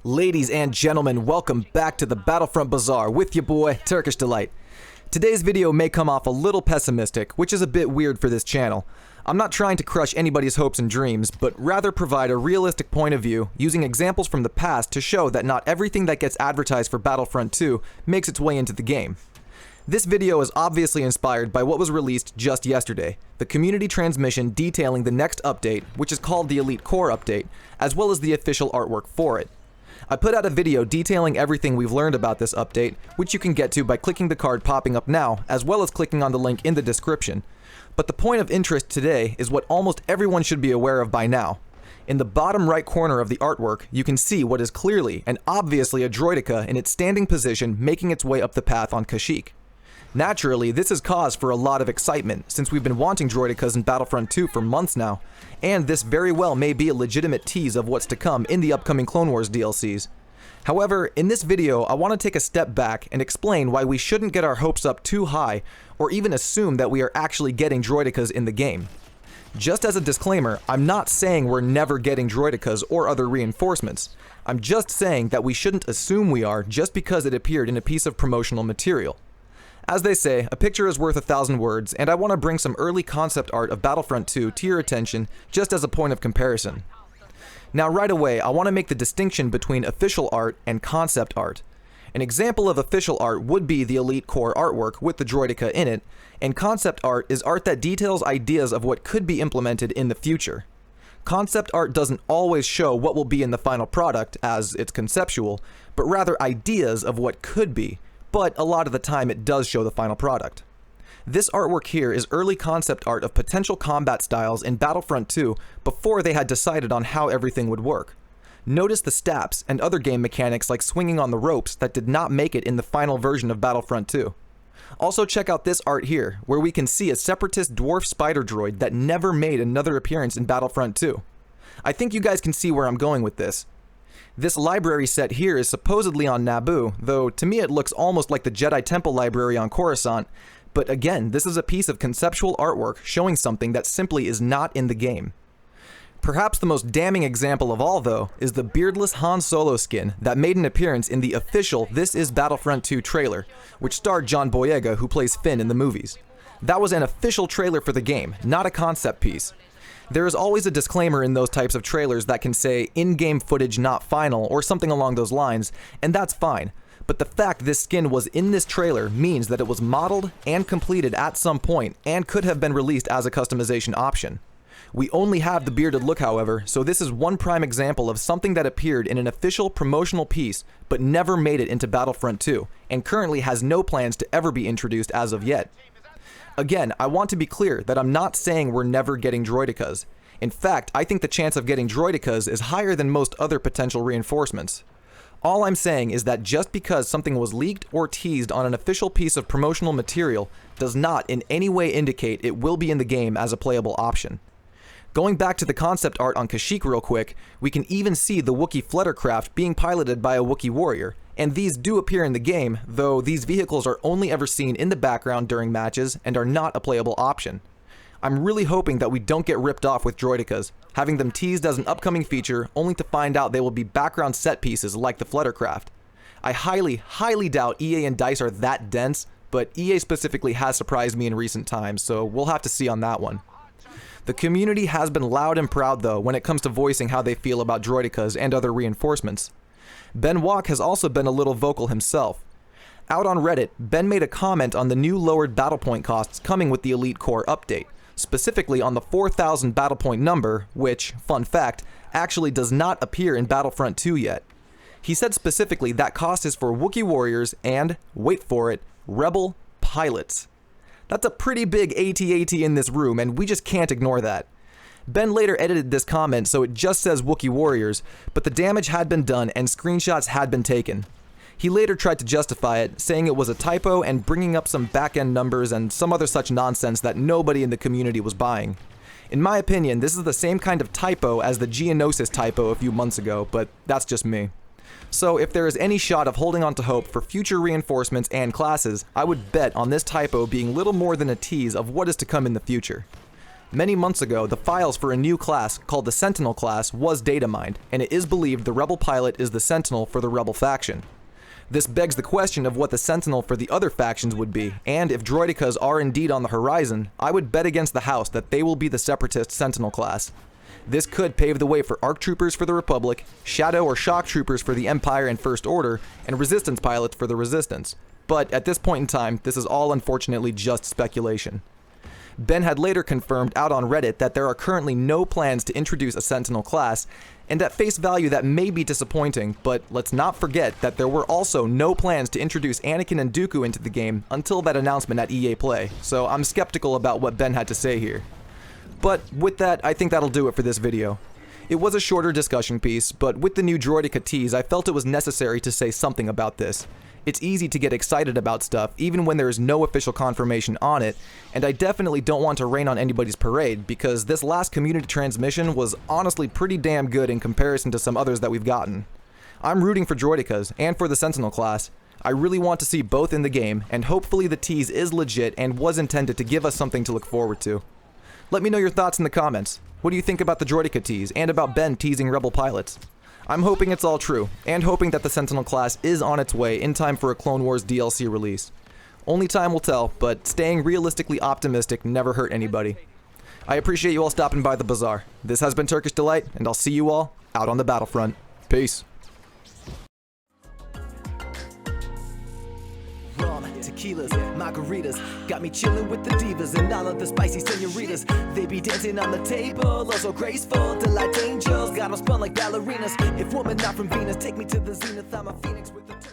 Ladies and gentlemen, welcome back to the Battlefront Bazaar with your boy, Turkish Delight. Today's video may come off a little pessimistic, which is a bit weird for this channel. I'm not trying to crush anybody's hopes and dreams, but rather provide a realistic point of view, using examples from the past to show that not everything that gets advertised for Battlefront 2 makes its way into the game. This video is obviously inspired by what was released just yesterday, the community transmission detailing the next update, which is called the Elite Core Update, as well as the official artwork for it. I put out a video detailing everything we've learned about this update, which you can get to by clicking the card popping up now, as well as clicking on the link in the description. But the point of interest today is what almost everyone should be aware of by now. In the bottom right corner of the artwork, you can see what is clearly and obviously a Droideka in its standing position making its way up the path on Kashyyyk. Naturally, this is cause for a lot of excitement, since we've been wanting Droidekas in Battlefront 2 for months now, and this very well may be a legitimate tease of what's to come in the upcoming Clone Wars DLCs. However, in this video, I want to take a step back and explain why we shouldn't get our hopes up too high, or even assume that we are actually getting Droidekas in the game. Just as a disclaimer, I'm not saying we're never getting Droidekas or other reinforcements. I'm just saying that we shouldn't assume we are just because it appeared in a piece of promotional material. As they say, a picture is worth 1,000 words, and I want to bring some early concept art of Battlefront 2 to your attention just as a point of comparison. Now right away, I want to make the distinction between official art and concept art. An example of official art would be the Elite Core artwork with the Droideka in it, and concept art is art that details ideas of what could be implemented in the future. Concept art doesn't always show what will be in the final product, as it's conceptual, but rather ideas of what could be. But a lot of the time it does show the final product. This artwork here is early concept art of potential combat styles in Battlefront 2 before they had decided on how everything would work. Notice the stabs and other game mechanics like swinging on the ropes that did not make it in the final version of Battlefront 2. Also check out this art here, where we can see a separatist dwarf spider droid that never made another appearance in Battlefront 2. I think you guys can see where I'm going with this. This library set here is supposedly on Naboo, though to me it looks almost like the Jedi Temple library on Coruscant, but again, this is a piece of conceptual artwork showing something that simply is not in the game. Perhaps the most damning example of all, though, is the beardless Han Solo skin that made an appearance in the official This Is Battlefront 2 trailer, which starred John Boyega, who plays Finn in the movies. That was an official trailer for the game, not a concept piece. There is always a disclaimer in those types of trailers that can say in-game footage not final or something along those lines, and that's fine. But the fact this skin was in this trailer means that it was modeled and completed at some point and could have been released as a customization option. We only have the bearded look, however, so this is one prime example of something that appeared in an official promotional piece but never made it into Battlefront 2 and currently has no plans to ever be introduced as of yet. Again, I want to be clear that I'm not saying we're never getting Droidekas. In fact, I think the chance of getting Droidekas is higher than most other potential reinforcements. All I'm saying is that just because something was leaked or teased on an official piece of promotional material does not in any way indicate it will be in the game as a playable option. Going back to the concept art on Kashyyyk real quick, we can even see the Wookiee fluttercraft being piloted by a Wookiee warrior, and these do appear in the game, though these vehicles are only ever seen in the background during matches and are not a playable option. I'm really hoping that we don't get ripped off with Droidekas, having them teased as an upcoming feature only to find out they will be background set pieces like the fluttercraft. I highly doubt EA and DICE are that dense, but EA specifically has surprised me in recent times, so we'll have to see on that one. The community has been loud and proud though when it comes to voicing how they feel about Droidekas and other reinforcements. Ben Walk has also been a little vocal himself. Out on Reddit, Ben made a comment on the new lowered battle point costs coming with the Elite Core update, specifically on the 4,000 battle point number, which, fun fact, actually does not appear in Battlefront 2 yet. He said specifically that cost is for Wookiee warriors and, wait for it, Rebel pilots. That's a pretty big AT-AT in this room, and we just can't ignore that. Ben later edited this comment so it just says Wookiee warriors, but the damage had been done and screenshots had been taken. He later tried to justify it, saying it was a typo and bringing up some back-end numbers and some other such nonsense that nobody in the community was buying. In my opinion, this is the same kind of typo as the Geonosis typo a few months ago, but that's just me. So if there is any shot of holding on to hope for future reinforcements and classes, I would bet on this typo being little more than a tease of what is to come in the future. Many months ago, the files for a new class called the Sentinel class was data mined, and it is believed the Rebel pilot is the Sentinel for the Rebel faction. This begs the question of what the Sentinel for the other factions would be, and if Droidekas are indeed on the horizon, I would bet against the house that they will be the Separatist Sentinel class. This could pave the way for ARC troopers for the Republic, Shadow or Shock troopers for the Empire and First Order, and Resistance pilots for the Resistance. But at this point in time, this is all unfortunately just speculation. Ben had later confirmed out on Reddit that there are currently no plans to introduce a Sentinel class, and at face value that may be disappointing, but let's not forget that there were also no plans to introduce Anakin and Dooku into the game until that announcement at EA Play, so I'm skeptical about what Ben had to say here. But with that, I think that'll do it for this video. It was a shorter discussion piece, but with the new Droideka tease, I felt it was necessary to say something about this. It's easy to get excited about stuff, even when there is no official confirmation on it, and I definitely don't want to rain on anybody's parade, because this last community transmission was honestly pretty damn good in comparison to some others that we've gotten. I'm rooting for Droidekas, and for the Sentinel class. I really want to see both in the game, and hopefully the tease is legit and was intended to give us something to look forward to. Let me know your thoughts in the comments. What do you think about the Droideka tease, and about Ben teasing Rebel pilots? I'm hoping it's all true, and hoping that the Sentinel class is on its way in time for a Clone Wars DLC release. Only time will tell, but staying realistically optimistic never hurt anybody. I appreciate you all stopping by the bazaar. This has been Turkish Delight, and I'll see you all out on the battlefront. Peace. Tequilas, margaritas, got me chilling with the divas and all of the spicy senoritas. They be dancing on the table, also graceful, delight angels. Got them spun like ballerinas. If woman not from Venus, take me to the zenith. I'm a phoenix with the Turkish.